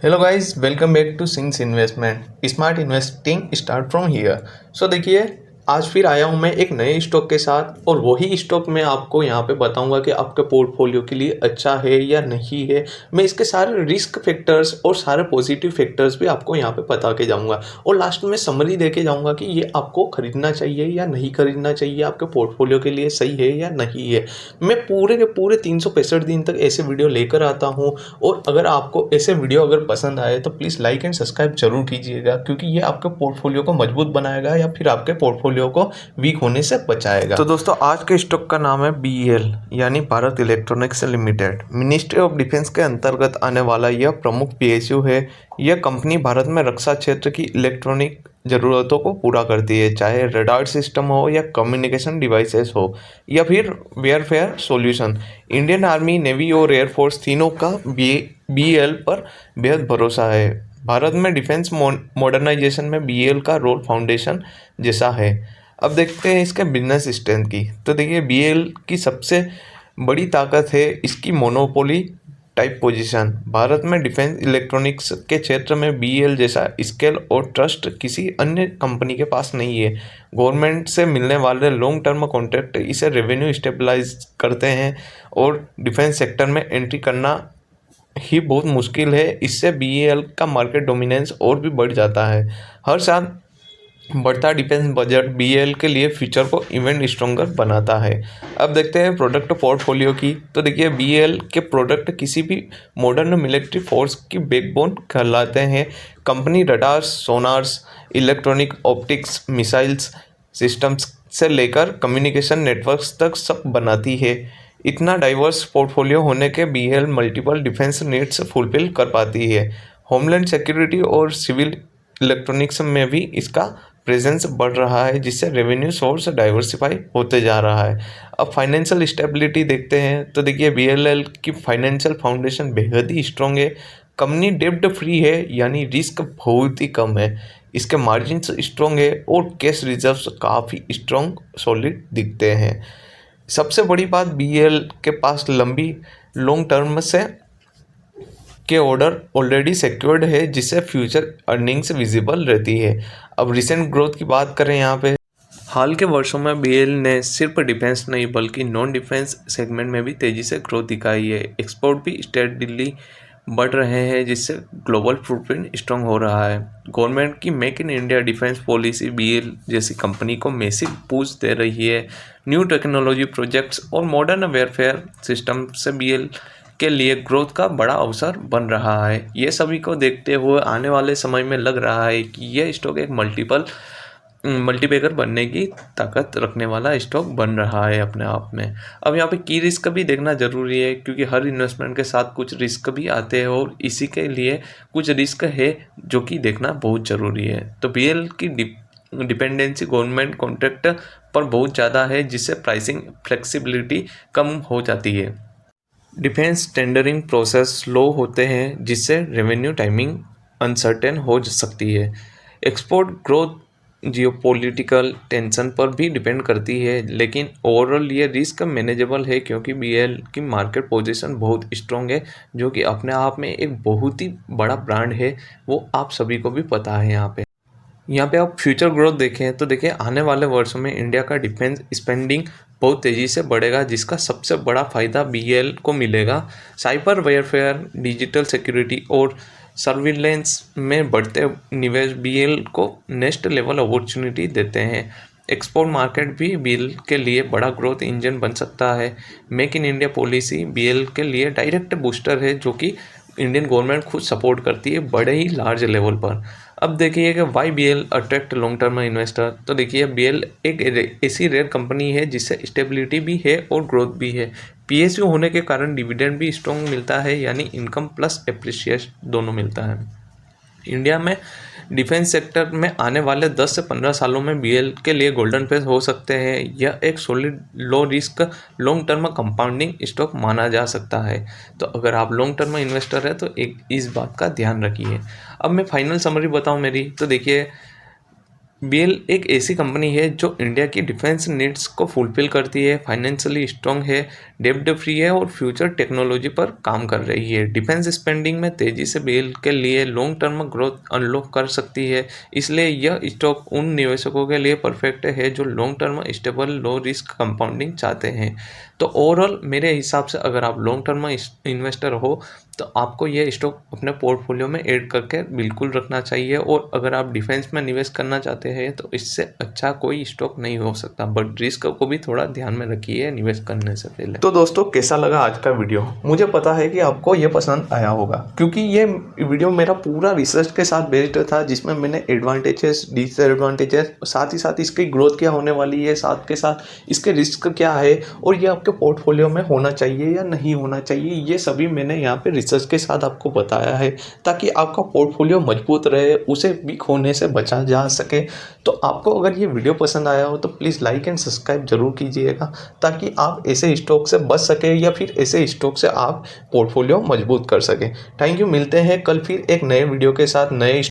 Hello guys, welcome back to Singh's investment. Smart investing start from here. So देखिए, आज फिर आया हूँ मैं एक नए स्टॉक के साथ, और वही स्टॉक मैं आपको यहाँ पे बताऊंगा कि आपके पोर्टफोलियो के लिए अच्छा है या नहीं है। मैं इसके सारे रिस्क फैक्टर्स और सारे पॉजिटिव फैक्टर्स भी आपको यहाँ पे बता के जाऊँगा, और लास्ट में समरी दे के जाऊँगा कि ये आपको खरीदना चाहिए या नहीं खरीदना चाहिए, आपके पोर्टफोलियो के लिए सही है या नहीं है। मैं पूरे के पूरे 365 दिन तक ऐसे वीडियो लेकर आता हूँ, और अगर आपको ऐसे वीडियो अगर पसंद आए तो प्लीज़ लाइक एंड सब्सक्राइब जरूर कीजिएगा, क्योंकि ये आपके पोर्टफोलियो को मजबूत बनाएगा या फिर आपके पोर्टफोलियो को वीक होने से बचाएगा। तो दोस्तों, आज के स्टॉक का नाम है BEL यानी Bharat electronics limited. Ministry of defence के अंतर्गत आने वाला यह प्रमुख PSU है। यह कंपनी भारत में रक्षा क्षेत्र की इलेक्ट्रॉनिक ज़रूरतों को पूरा करती है, चाहे रडार सिस्टम हो या कम्युनिकेशन डिवाइसेस हो या फिर वेयरफेयर सॉल्यूशन। इंडियन आर्मी, नेवी और एयरफोर्स तीनों का BEL पर बेहद भरोसा है। भारत में डिफेंस मॉडर्नाइजेशन में BEL का रोल फाउंडेशन जैसा है। अब देखते हैं इसके बिजनेस स्ट्रेंथ की। तो देखिए, BEL की सबसे बड़ी ताकत है इसकी मोनोपोली टाइप पोजीशन। भारत में डिफेंस इलेक्ट्रॉनिक्स के क्षेत्र में BEL जैसा स्केल और ट्रस्ट किसी अन्य कंपनी के पास नहीं है। गवर्नमेंट से मिलने वाले लॉन्ग टर्म कॉन्ट्रैक्ट इसे रेवेन्यू स्टेबलाइज करते हैं, और डिफेंस सेक्टर में एंट्री करना ही बहुत मुश्किल है। इससे BEL का मार्केट डोमिनेंस और भी बढ़ जाता है। हर साल बढ़ता डिफेंस बजट BEL के लिए फ्यूचर को इवेंट स्ट्रॉन्गर बनाता है। अब देखते हैं प्रोडक्ट पोर्टफोलियो की। तो देखिए, BEL के प्रोडक्ट किसी भी मॉडर्न मिलिट्री फोर्स की बैकबोन कहलाते हैं। Company radars, sonars, electronic optics, missiles systems से लेकर कम्युनिकेशन नेटवर्क्स तक सब बनाती है। इतना डाइवर्स पोर्टफोलियो होने के BEL multiple defence needs fulfil कर पाती है। होमलैंड सिक्योरिटी और सिविल इलेक्ट्रॉनिक्स में भी इसका प्रेजेंस बढ़ रहा है, जिससे रेवेन्यू सोर्स डाइवर्सिफाई होते जा रहा है। अब फाइनेंशियल स्टेबिलिटी देखते हैं। तो देखिए, BEL की फाइनेंशियल फाउंडेशन बेहद ही स्ट्रॉन्ग है। कंपनी डेब्ट फ्री है, यानी रिस्क बहुत ही कम है। इसके मार्जिन्स स्ट्रॉन्ग है और कैश रिजर्व्स काफ़ी स्ट्रॉन्ग सॉलिड दिखते हैं। सबसे बड़ी बात, BEL के पास लंबी लॉन्ग टर्म से के ऑर्डर ऑलरेडी सिक्योर्ड है, जिससे फ्यूचर अर्निंग्स विजिबल रहती है। अब रिसेंट ग्रोथ की बात करें यहाँ पे, हाल के वर्षों में BEL ने सिर्फ डिफेंस नहीं बल्कि नॉन डिफेंस सेगमेंट में भी तेज़ी से ग्रोथ दिखाई है। एक्सपोर्ट भी स्टेडीली बढ़ रहे हैं, जिससे ग्लोबल फुटप्रिंट स्ट्रॉन्ग हो रहा है। गवर्नमेंट की make in India defence policy BEL जैसी कंपनी को मैसिव बूस्ट दे रही है। न्यू टेक्नोलॉजी प्रोजेक्ट्स और मॉडर्न वेयरफेयर सिस्टम से BEL के लिए ग्रोथ का बड़ा अवसर बन रहा है। ये सभी को देखते हुए आने वाले समय में लग रहा है कि यह स्टॉक एक मल्टीबैगर बनने की ताकत रखने वाला स्टॉक बन रहा है अपने आप में। अब यहाँ पे की रिस्क भी देखना ज़रूरी है, क्योंकि हर इन्वेस्टमेंट के साथ कुछ रिस्क भी आते हैं, और इसी के लिए कुछ रिस्क है जो कि देखना बहुत ज़रूरी है। तो BEL की डिपेंडेंसी गवर्नमेंट कॉन्ट्रैक्ट पर बहुत ज़्यादा है, जिससे प्राइसिंग फ्लेक्सिबिलिटी कम हो जाती है। डिफेंस टेंडरिंग प्रोसेस स्लो होते हैं, जिससे रेवेन्यू टाइमिंग अनसर्टेन हो सकती है। एक्सपोर्ट ग्रोथ जियोपॉलिटिकल टेंशन पर भी डिपेंड करती है, लेकिन ओवरऑल ये रिस्क मैनेजेबल है, क्योंकि BEL की मार्केट पोजीशन बहुत स्ट्रॉन्ग है, जो कि अपने आप में एक बहुत ही बड़ा ब्रांड है। वो आप सभी को भी पता है। यहाँ पे आप फ्यूचर ग्रोथ देखें तो देखिए, आने वाले वर्षों में इंडिया का डिफेंस स्पेंडिंग बहुत तेज़ी से बढ़ेगा, जिसका सबसे बड़ा फ़ायदा BEL को मिलेगा। साइबर वेयरफेयर, डिजिटल सिक्योरिटी और सर्विलेंस में बढ़ते निवेश BEL को नेक्स्ट लेवल अपॉर्चुनिटी देते हैं। एक्सपोर्ट मार्केट भी BEL के लिए बड़ा ग्रोथ इंजन बन सकता है। Make in India policy BEL के लिए डायरेक्ट बूस्टर है, जो कि इंडियन गवर्नमेंट खुद सपोर्ट करती है बड़े ही लार्ज लेवल पर। अब देखिए कि why BEL attract long term investor. तो देखिए, BEL एक ऐसी रेयर कंपनी है जिससे स्टेबिलिटी भी है और ग्रोथ भी है। PSU होने के कारण डिविडेंड भी स्ट्रॉन्ग मिलता है, यानी इनकम प्लस एप्रिसिएशन दोनों मिलता है। इंडिया में डिफेंस सेक्टर में आने वाले 10 से 15 सालों में BEL के लिए गोल्डन फेज हो सकते हैं। यह एक solid low risk long term compounding stock माना जा सकता है। तो अगर आप लॉन्ग टर्म इन्वेस्टर है तो एक इस बात का ध्यान रखिए। अब मैं फाइनल समरी बताऊं मेरी, तो देखिए, बीएल एक ऐसी कंपनी है जो इंडिया की डिफेंस नीड्स को फुलफिल करती है, फाइनेंशियली स्ट्रांग है, डेब्ट फ्री है और फ्यूचर टेक्नोलॉजी पर काम कर रही है। डिफेंस स्पेंडिंग में तेजी से बीएल के लिए लॉन्ग टर्म ग्रोथ अनलॉक कर सकती है, इसलिए यह स्टॉक उन निवेशकों के लिए परफेक्ट है जो long term stable low risk compounding चाहते हैं। तो ओवरऑल मेरे हिसाब से अगर आप लॉन्ग टर्म इन्वेस्टर हो तो आपको ये स्टॉक अपने पोर्टफोलियो में ऐड करके बिल्कुल रखना चाहिए। और अगर आप डिफेंस में निवेश करना चाहते हैं तो इससे अच्छा कोई स्टॉक नहीं हो सकता, बट रिस्क को भी थोड़ा ध्यान में रखिए निवेश करने से पहले। तो दोस्तों कैसा लगा आज का वीडियो? मुझे पता है कि आपको ये पसंद आया होगा, क्योंकि ये वीडियो मेरा पूरा रिसर्च के साथ बेस्ड था, जिसमें मैंने एडवांटेजेस, डिसएडवांटेजेस, साथ ही साथ इसकी ग्रोथ क्या होने वाली है, साथ के साथ इसके रिस्क क्या है और ये आपके पोर्टफोलियो में होना चाहिए या नहीं होना चाहिए, ये सभी मैंने यहाँ पे रिसर्च के साथ आपको बताया है, ताकि आपका पोर्टफोलियो मजबूत रहे, उसे वीक होने से बचा जा सके। तो आपको अगर ये वीडियो पसंद आया हो तो प्लीज़ लाइक एंड सब्सक्राइब जरूर कीजिएगा, ताकि आप ऐसे स्टॉक से बच सके या फिर ऐसे स्टॉक से आप पोर्टफोलियो मजबूत कर सकें। थैंक यू, मिलते हैं कल फिर एक नए वीडियो के साथ, नए